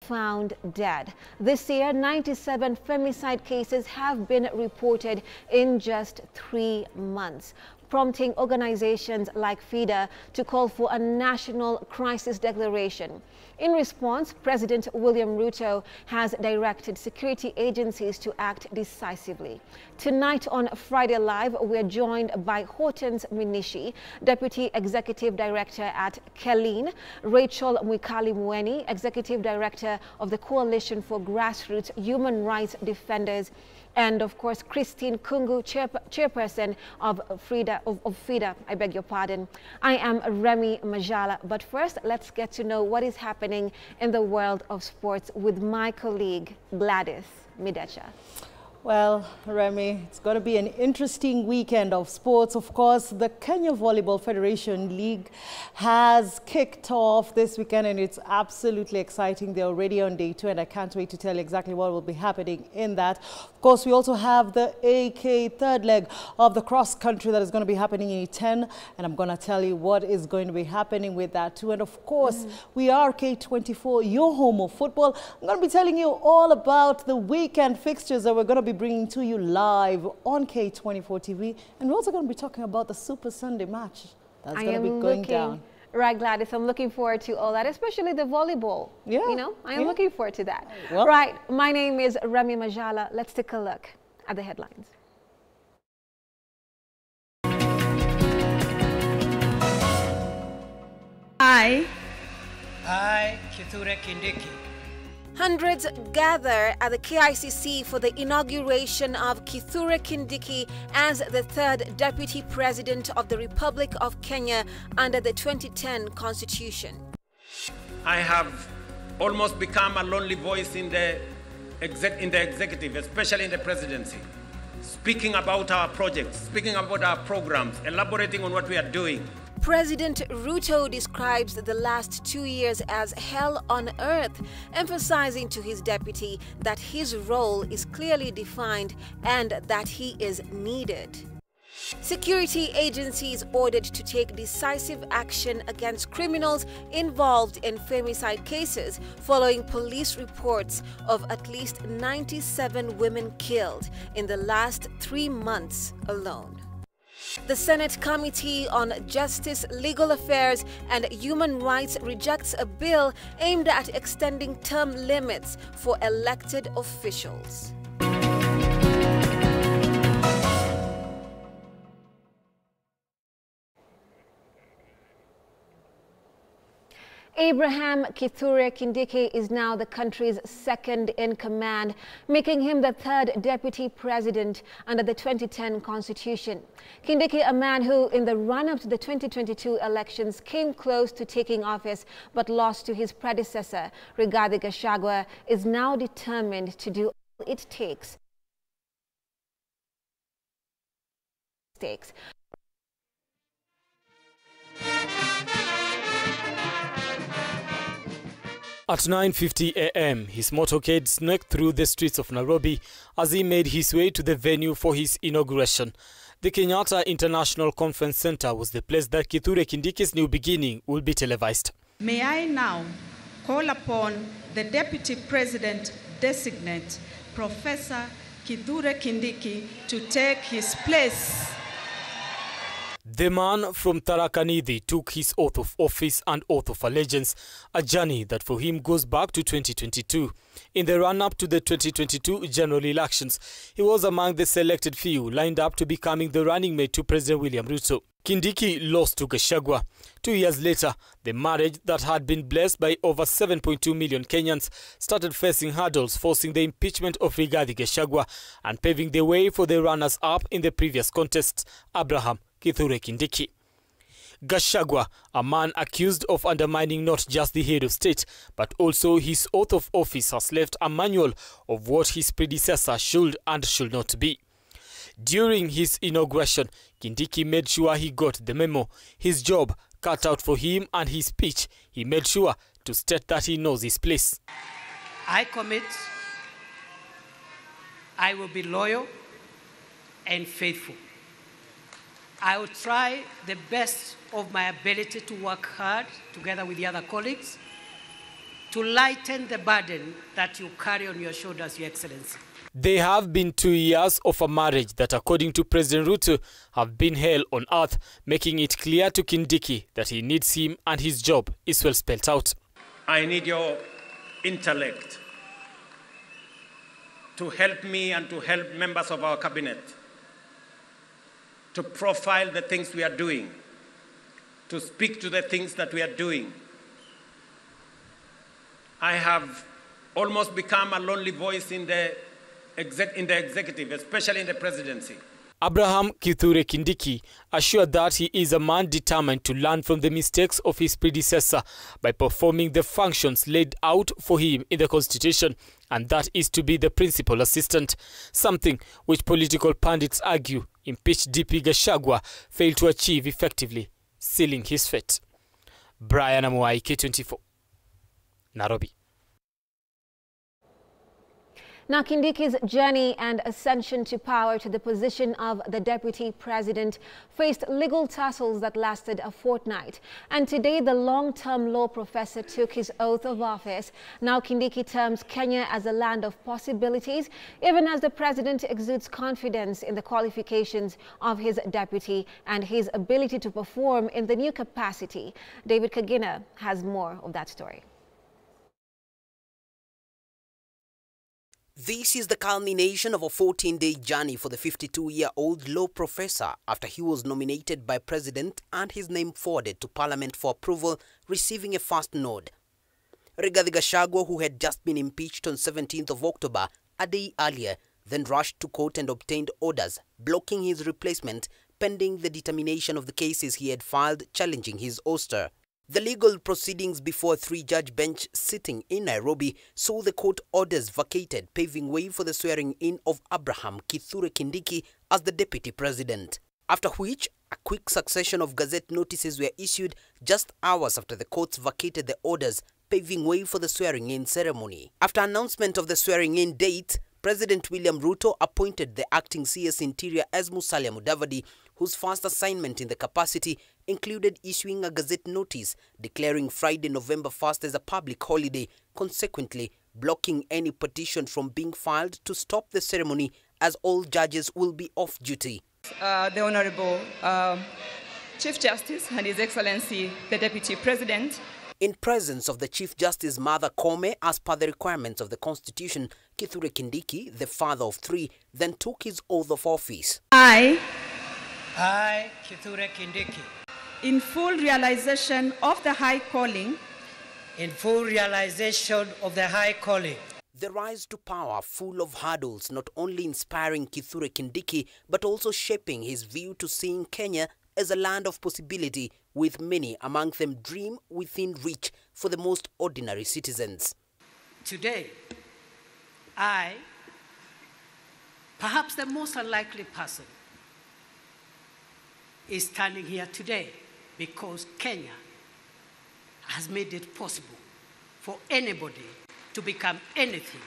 found dead. This year, 97 femicide cases have been reported in just 3 months, prompting organizations like FIDA to call for a national crisis declaration. In response, President William Ruto has directed security agencies to act decisively. Tonight on Friday Live, we're joined by Hortense Minishi, Deputy Executive Director at Kelin, Rachel Mwikali Mweni, Executive Director of the Coalition for Grassroots Human Rights Defenders, and of course Christine Kungu, chairperson of FIDA. I beg your pardon. I am Remy Majala, but first let's get to know what is happening in the world of sports with my colleague Gladys Midecha. Well, Remy, it's going to be an interesting weekend of sports. Of course, the Kenya Volleyball Federation League has kicked off this weekend, and it's absolutely exciting. They're already on day 2, and I can't wait to tell you exactly what will be happening in that. Of course, we also have the AK third leg of the cross country that is going to be happening in E10, and I'm going to tell you what is going to be happening with that too. And of course, we are K24, your home of football. I'm going to be telling you all about the weekend fixtures that we're going to be bringing to you live on K24 TV, and we're also going to be talking about the Super Sunday match that's going to be going down. Right, Gladys, I'm looking forward to all that, especially the volleyball. Yeah. You know, I am looking forward to that. Well, right, my name is Remy Majala. Let's take a look at the headlines. I, K24 TV. Hundreds gather at the KICC for the inauguration of K24 TV as the third Deputy President of the Republic of Kenya under the 2010 Constitution. I have almost become a lonely voice in the executive, especially in the presidency, speaking about our projects, speaking about our programs, elaborating on what we are doing. President Ruto describes the last 2 years as hell on earth, emphasizing to his deputy that his role is clearly defined and that he is needed. Security agencies ordered to take decisive action against criminals involved in femicide cases following police reports of at least 97 women killed in the last 3 months alone. The Senate Committee on Justice, Legal Affairs and Human Rights rejects a bill aimed at extending term limits for elected officials. Abraham K24 TV is now the country's second in command, making him the third deputy president under the 2010 Constitution. K24, a man who, in the run-up to the 2022 elections, came close to taking office but lost to his predecessor, Rigathi Gachagua, is now determined to do all it takes. At 9:50 a.m., his motorcade snuck through the streets of Nairobi as he made his way to the venue for his inauguration. The Kenyatta International Conference Center was the place that K24 TV's new beginning will be televised. May I now call upon the Deputy President Designate, Professor K24 TV, to take his place. The man from Tharaka Nithi took his oath of office and oath of allegiance, a journey that for him goes back to 2022. In the run-up to the 2022 general elections, he was among the selected few lined up to becoming the running mate to President William Ruto. Kindiki lost to Gachagua. 2 years later, the marriage that had been blessed by over 7.2 million Kenyans started facing hurdles, forcing the impeachment of Rigathi Gachagua and paving the way for the runners-up in the previous contests, Abraham K24 TV. Gachagua, a man accused of undermining not just the head of state, but also his oath of office, has left a manual of what his predecessor should and should not be. During his inauguration, Kindiki made sure he got the memo. His job cut out for him, and his speech, he made sure to state that he knows his place. I commit, I will be loyal and faithful. I will try the best of my ability to work hard together with the other colleagues to lighten the burden that you carry on your shoulders, Your Excellency. They have been 2 years of a marriage that, according to President Ruto, have been hell on earth, making it clear to Kindiki that he needs him and his job is well spelled out. I need your intellect to help me and to help members of our cabinet to profile the things we are doing, to speak to the things that we are doing. I have almost become a lonely voice in the executive, especially in the presidency. Abraham Kithure Kindiki assured that he is a man determined to learn from the mistakes of his predecessor by performing the functions laid out for him in the Constitution, and that is to be the principal assistant, something which political pundits argue impeached DP Gachagua failed to achieve effectively, sealing his fate. Brian Amuai, K24, Nairobi. Now, Kindiki's journey and ascension to power to the position of the deputy president faced legal tussles that lasted a fortnight. And today, the long-term law professor took his oath of office. Now, Kindiki terms Kenya as a land of possibilities, even as the president exudes confidence in the qualifications of his deputy and his ability to perform in the new capacity. David Kagina has more of that story. This is the culmination of a 14-day journey for the 52-year-old law professor after he was nominated by President and his name forwarded to Parliament for approval, receiving a first nod. Rigathi Gachagua, who had just been impeached on 17th of October, a day earlier, then rushed to court and obtained orders blocking his replacement pending the determination of the cases he had filed challenging his ouster. The legal proceedings before a 3-judge bench sitting in Nairobi saw the court orders vacated, paving way for the swearing-in of Abraham Kithure Kindiki as the deputy president. After which, a quick succession of gazette notices were issued just hours after the courts vacated the orders, paving way for the swearing-in ceremony. After announcement of the swearing-in date, President William Ruto appointed the acting CS Interior as Musalia Mudavadi, whose first assignment in the capacity included issuing a gazette notice declaring Friday, November 1st as a public holiday, consequently blocking any petition from being filed to stop the ceremony as all judges will be off duty. The Honorable Chief Justice and His Excellency the Deputy President. In presence of the Chief Justice Martha Koome, as per the requirements of the Constitution, Kithure Kindiki, the father of 3, then took his oath of office. I, Kithure Kindiki, in full realization of the high calling, in full realization of the high calling, the rise to power full of hurdles, not only inspiring Kithure Kindiki, but also shaping his view to seeing Kenya as a land of possibility, with many among them dream within reach for the most ordinary citizens. Today, I, perhaps the most unlikely person, is standing here today because Kenya has made it possible for anybody to become anything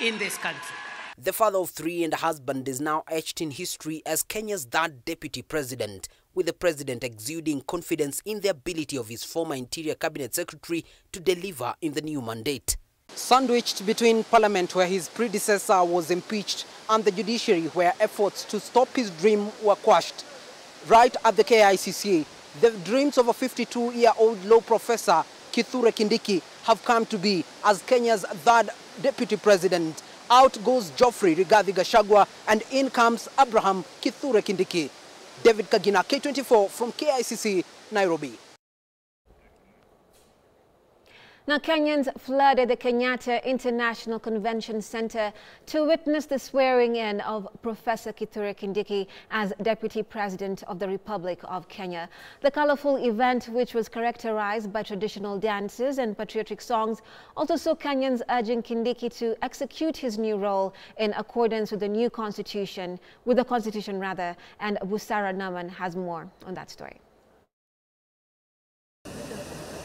in this country. The father of 3 and husband is now etched in history as Kenya's third deputy president, with the president exuding confidence in the ability of his former Interior Cabinet Secretary to deliver in the new mandate. Sandwiched between Parliament, where his predecessor was impeached, and the judiciary, where efforts to stop his dream were quashed, right at the KICC, the dreams of a 52-year-old law professor, Kithure Kindiki, have come to be as Kenya's third deputy president. Out goes Geoffrey Rigathi Gachagua and in comes Abraham Kithure Kindiki. David Kagina, K24 from KICC, Nairobi. Now, Kenyans flooded the Kenyatta International Convention Center to witness the swearing-in of Professor Kithure Kindiki as Deputy President of the Republic of Kenya. The colorful event, which was characterized by traditional dances and patriotic songs, also saw Kenyans urging Kindiki to execute his new role in accordance with the new constitution, and Busara Naman has more on that story.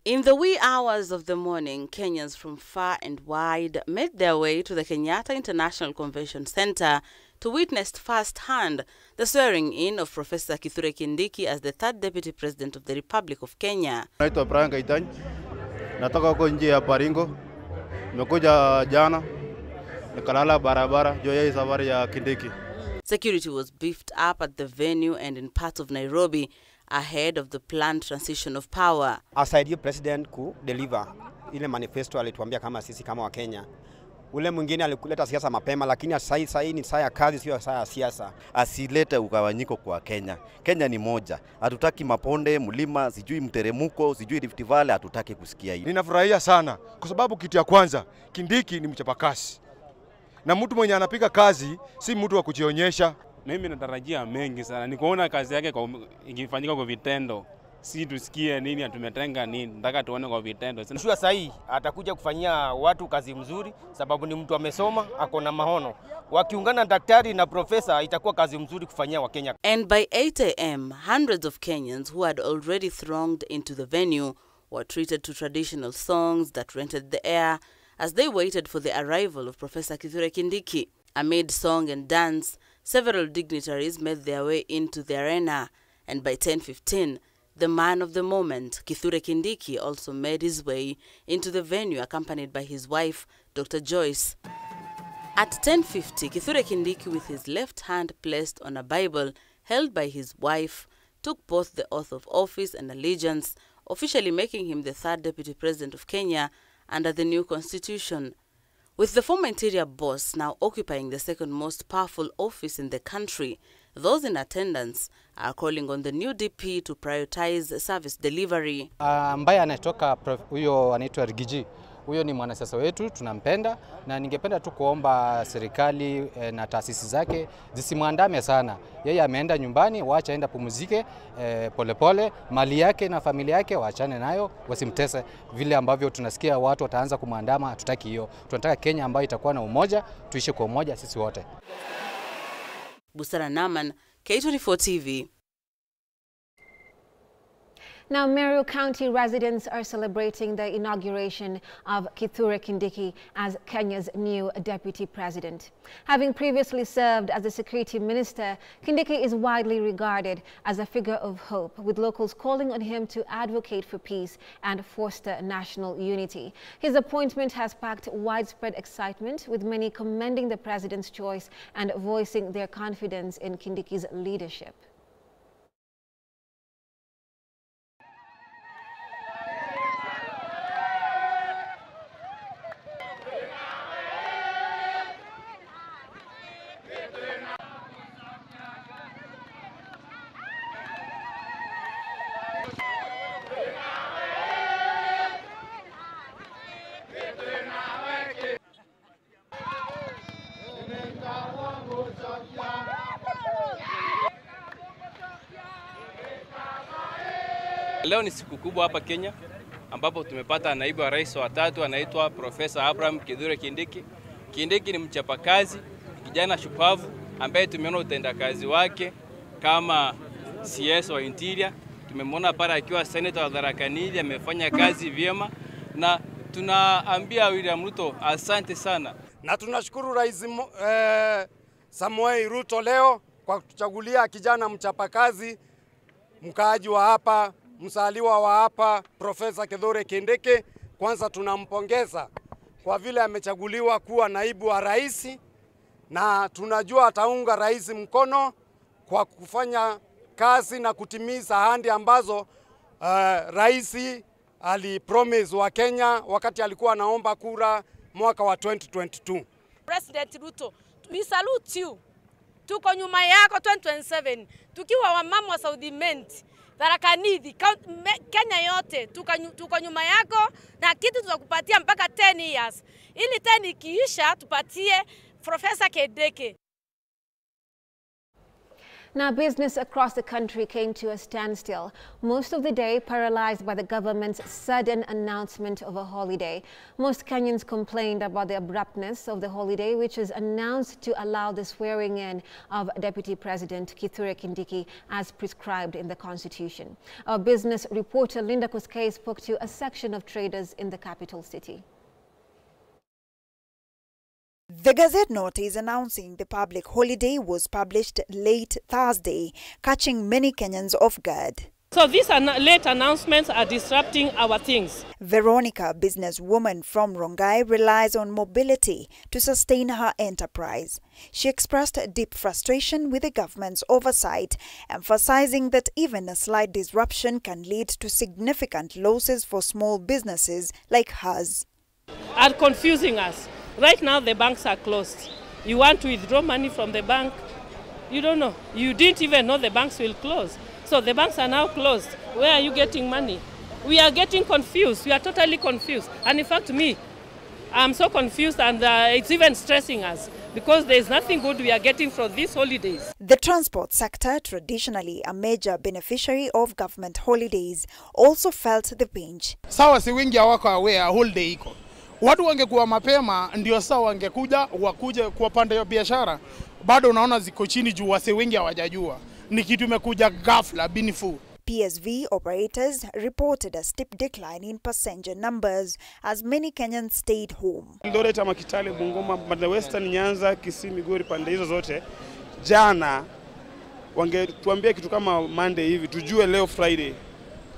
In the wee hours of the morning, Kenyans from far and wide made their way to the Kenyatta International Convention Center to witness firsthand the swearing-in of Professor Kithure Kindiki as the third Deputy President of the Republic of Kenya. Naitwa Brian Gaitany, Natoka huko nje ya Baringo. Nimekuja jana. Nikalala barabara juu ya safari ya Kindiki. Security was beefed up at the venue and in parts of Nairobi ahead of the planned transition of power. Asaidia president ku deliver ile manifesto alituambia kama sisi kama wa Kenya. Ule mwingine alikuleta siasa mapema, lakini sasa ni saa ya kazi, sio saa ya siasa. Asilete ugawanyiko kwa Kenya. Kenya ni moja. Hatutaki maponde, mlima, sijui mteremuko, sijui Rift Valley, hatutaki kusikia hiyo. Ninafurahia sana kwa sababu kitu ya kwanza, Kindiki ni mchapakazi. Na mtu mwenye anapiga kazi si mtu wa kujionyesha. Mimi natarajia mengi sana. Nikuona kazi yake ikifanyika kwa vitendo. Si tusikie nini atumetenga nini. Nataka tuone kwa vitendo. Sio sahihi atakuja kufanyia watu kazi mzuri sababu ni mtu amesoma, ako na maono. Wakiungana daktari na profesa itakuwa kazi mzuri kufanyia wa Kenya. And by 8 a.m., hundreds of Kenyans who had already thronged into the venue were treated to traditional songs that rented the air as they waited for the arrival of Professor Kithure Kindiki. Amid song and dance, several dignitaries made their way into the arena, and by 10:15, the man of the moment, Kithure Kindiki, also made his way into the venue accompanied by his wife, Dr. Joyce. At 10:50, Kithure Kindiki, with his left hand placed on a Bible held by his wife, took both the oath of office and allegiance, officially making him the third deputy president of Kenya under the new constitution. With the former interior boss now occupying the second most powerful office in the country, those in attendance are calling on the new DP to prioritize service delivery. Ambaye anatoka huyo anaitwa Rigiji. Huyo ni mwanasiasa wetu, tunampenda, na ningependa tu kuomba serikali na taasisi zake zisimwandame sana. Yeye ameenda nyumbani, waacha aenda pumzike polepole, mali yake na familia yake waachane nayo, wasimtese vile ambavyo tunasikia watu wataanza kumwandama. Hatutaki hiyo. Tunataka Kenya ambayo itakuwa na umoja, tuishi kwa umoja sisi wote. Busara Naman, K24 TV. Now, Meru County residents are celebrating the inauguration of Kithure Kindiki as Kenya's new deputy president. Having previously served as the security minister, Kindiki is widely regarded as a figure of hope, with locals calling on him to advocate for peace and foster national unity. His appointment has sparked widespread excitement, with many commending the president's choice and voicing their confidence in Kindiki's leadership. Leo ni siku kubwa hapa Kenya ambapo tumepata naibu wa rais wa tatu anaitwa Profesa Abraham Kithure Kindiki. Kindiki ni mchapakazi, kijana shupavu ambaye tumeona utendakazi wake kama CS wa Interior. Tumemwona pale akiwa senator wa Tharaka Nithi, amefanya kazi vyema, na tunaambia William Ruto asante sana. Na tunashukuru Rais Samuel Ruto leo kwa kutuchagulia kijana mchapakazi, mkaaji wa hapa, msaliwa wa hapa, Profesa Kithure Kindiki. Kwanza tunampongeza kwa vile amechaguliwa kuwa naibu wa rais, na tunajua ataunga rais mkono kwa kufanya kazi na kutimiza ahadi ambazo rais alipromise wa Kenya wakati alikuwa anaomba kura mwaka wa 2022. President Ruto, we salute you. Tuko nyuma yako 2027. Tukiwa wamama wa South Menti, Tharaka Nithi, Kenya yote tuko nyuma yako, na kitu tutakupatia mpaka 10 years. Ili 10 ikiisha tupatie Professor Kindiki. Now, business across the country came to a standstill, most of the day paralyzed by the government's sudden announcement of a holiday. Most Kenyans complained about the abruptness of the holiday, which was announced to allow the swearing in of Deputy President Kithure Kindiki as prescribed in the Constitution. Our business reporter Linda Koskei spoke to a section of traders in the capital city. The Gazette notice announcing the public holiday was published late Thursday, catching many Kenyans off guard. So these late announcements are disrupting our things. Veronica, a businesswoman from Rongai, relies on mobility to sustain her enterprise. She expressed deep frustration with the government's oversight, emphasizing that even a slight disruption can lead to significant losses for small businesses like hers. Are confusing us. Right now the banks are closed. You want to withdraw money from the bank, you don't know. You didn't even know the banks will close. So the banks are now closed. Where are you getting money? We are getting confused. We are totally confused. And in fact, I'm so confused, and it's even stressing us because there is nothing good we are getting from these holidays. The transport sector, traditionally a major beneficiary of government holidays, also felt the pinch. Sawa si wengi hawako aware holiday iko. Watu wangekuwa mapema ndio sawa wangekuja wakuje kwa pande ya biashara. Bado unaona ziko chini juu wase wengi hawajajua. Ni kitu imekuja ghafla binifu. PSV operators reported a steep decline in passenger numbers as many Kenyans stayed home. Eldoret ama Kitale, Bungoma, pande Western, Nyanza, Kisii, Migori, pande hizo zote jana wangetuambia kitu kama Monday hivi tujue leo Friday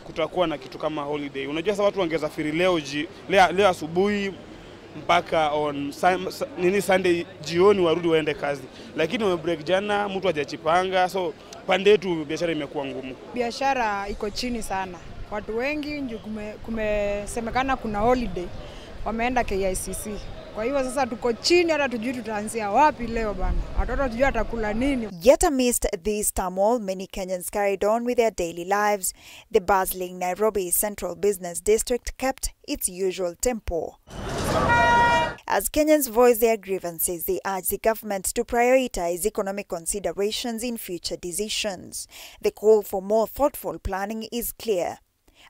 kutakuwa na kitu kama holiday. Unajua sasa watu wangesafiri leo asubuhi mpaka Sunday jioni warudi waende kazi. Lakini wamebreak jana, mtu hajachipanga, so pande yetu biashara imekuwa ngumu. Biashara iko chini sana. Watu wengi kumesemekana kuna holiday wameenda KICC. Kwa hiyo sasa tuko chini, hata tujui tutaanzia wapi leo bana. Watoto tujui atakula nini. Yet amidst this turmoil, many Kenyans carried on with their daily lives. The bustling Nairobi Central Business District kept its usual tempo. As Kenyans voice their grievances, they urge the government to prioritize economic considerations in future decisions. The call for more thoughtful planning is clear.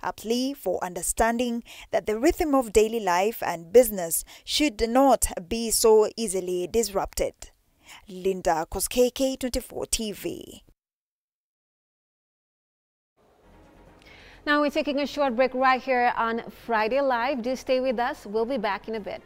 A plea for understanding that the rhythm of daily life and business should not be so easily disrupted. Linda Koskei, K24 TV. Now we're taking a short break right here on Friday Live. Do stay with us. We'll be back in a bit.